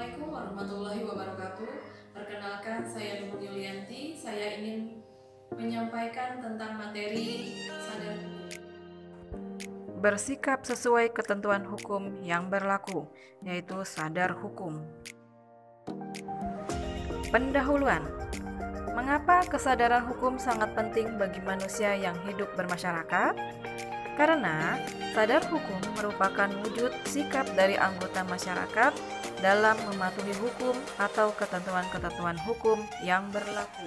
Assalamualaikum warahmatullahi wabarakatuh. Perkenalkan, saya Nur Yulianti. Saya ingin menyampaikan tentang materi sadar bersikap sesuai ketentuan hukum yang berlaku, yaitu sadar hukum. Pendahuluan. Mengapa kesadaran hukum sangat penting bagi manusia yang hidup bermasyarakat? Karena sadar hukum merupakan wujud sikap dari anggota masyarakat dalam mematuhi hukum atau ketentuan-ketentuan hukum yang berlaku.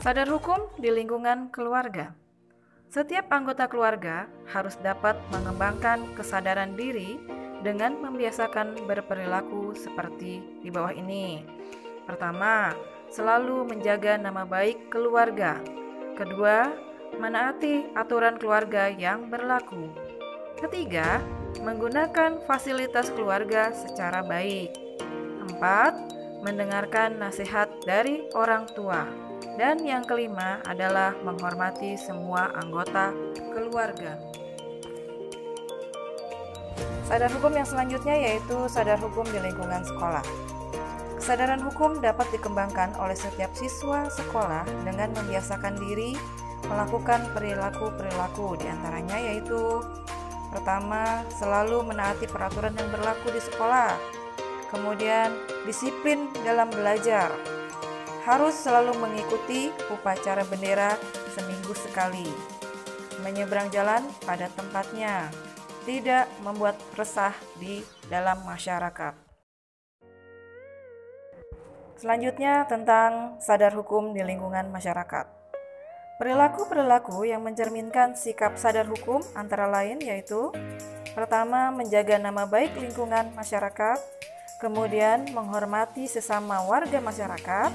Sadar hukum di lingkungan keluarga. Setiap anggota keluarga harus dapat mengembangkan kesadaran diri dengan membiasakan berperilaku seperti di bawah ini. Pertama, selalu menjaga nama baik keluarga. Kedua, menaati aturan keluarga yang berlaku. Ketiga, menggunakan fasilitas keluarga secara baik. 4. Mendengarkan nasihat dari orang tua. Dan yang kelima adalah menghormati semua anggota keluarga. Sadar hukum yang selanjutnya yaitu sadar hukum di lingkungan sekolah. Kesadaran hukum dapat dikembangkan oleh setiap siswa sekolah dengan membiasakan diri melakukan perilaku-perilaku, diantaranya yaitu: pertama, selalu menaati peraturan yang berlaku di sekolah. Kemudian, disiplin dalam belajar. Harus selalu mengikuti upacara bendera seminggu sekali. Menyeberang jalan pada tempatnya. Tidak membuat resah di dalam masyarakat. Selanjutnya tentang sadar hukum di lingkungan masyarakat. Perilaku-perilaku yang mencerminkan sikap sadar hukum antara lain yaitu: pertama, menjaga nama baik lingkungan masyarakat, kemudian menghormati sesama warga masyarakat,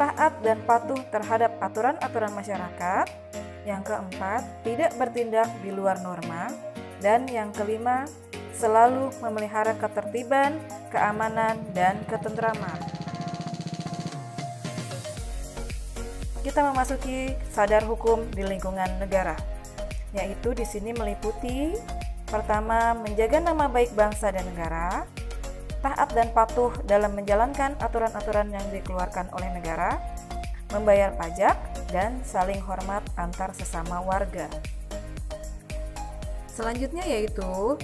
taat dan patuh terhadap aturan-aturan masyarakat, yang keempat, tidak bertindak di luar norma, dan yang kelima, selalu memelihara ketertiban, keamanan, dan ketentraman. Kita memasuki sadar hukum di lingkungan negara, yaitu di sini meliputi: pertama, menjaga nama baik bangsa dan negara, taat dan patuh dalam menjalankan aturan-aturan yang dikeluarkan oleh negara, membayar pajak, dan saling hormat antar sesama warga. Selanjutnya yaitu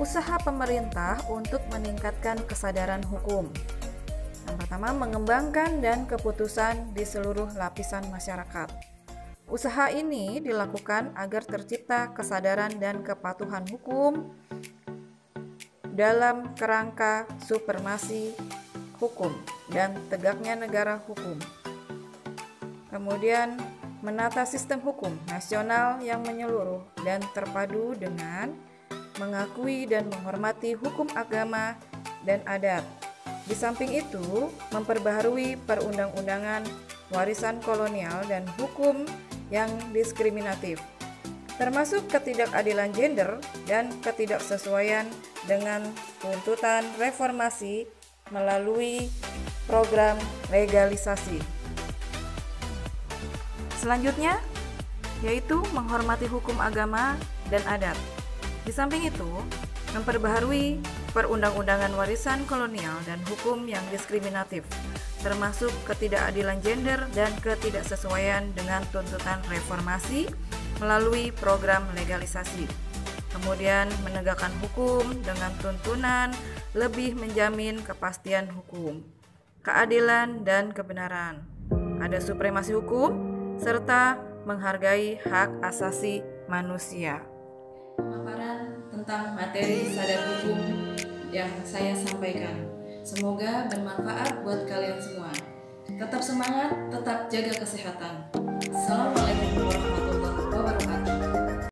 usaha pemerintah untuk meningkatkan kesadaran hukum. Yang pertama, mengembangkan dan keputusan di seluruh lapisan masyarakat. Usaha ini dilakukan agar tercipta kesadaran dan kepatuhan hukum dalam kerangka supremasi hukum dan tegaknya negara hukum. Kemudian, menata sistem hukum nasional yang menyeluruh dan terpadu dengan mengakui dan menghormati hukum agama dan adat. Di samping itu, memperbaharui perundang-undangan warisan kolonial dan hukum yang diskriminatif, termasuk ketidakadilan gender dan ketidaksesuaian dengan tuntutan reformasi melalui program legalisasi. Selanjutnya, yaitu menghormati hukum agama dan adat. Di samping itu, memperbaharui perundang-undangan warisan kolonial dan hukum yang diskriminatif, termasuk ketidakadilan gender dan ketidaksesuaian dengan tuntutan reformasi melalui program legalisasi. Kemudian menegakkan hukum dengan tuntunan lebih menjamin kepastian hukum, keadilan dan kebenaran, ada supremasi hukum, serta menghargai hak asasi manusia. Pemaparan tentang materi sadar hukum yang saya sampaikan. Semoga bermanfaat buat kalian semua. Tetap semangat, tetap jaga kesehatan. Salam.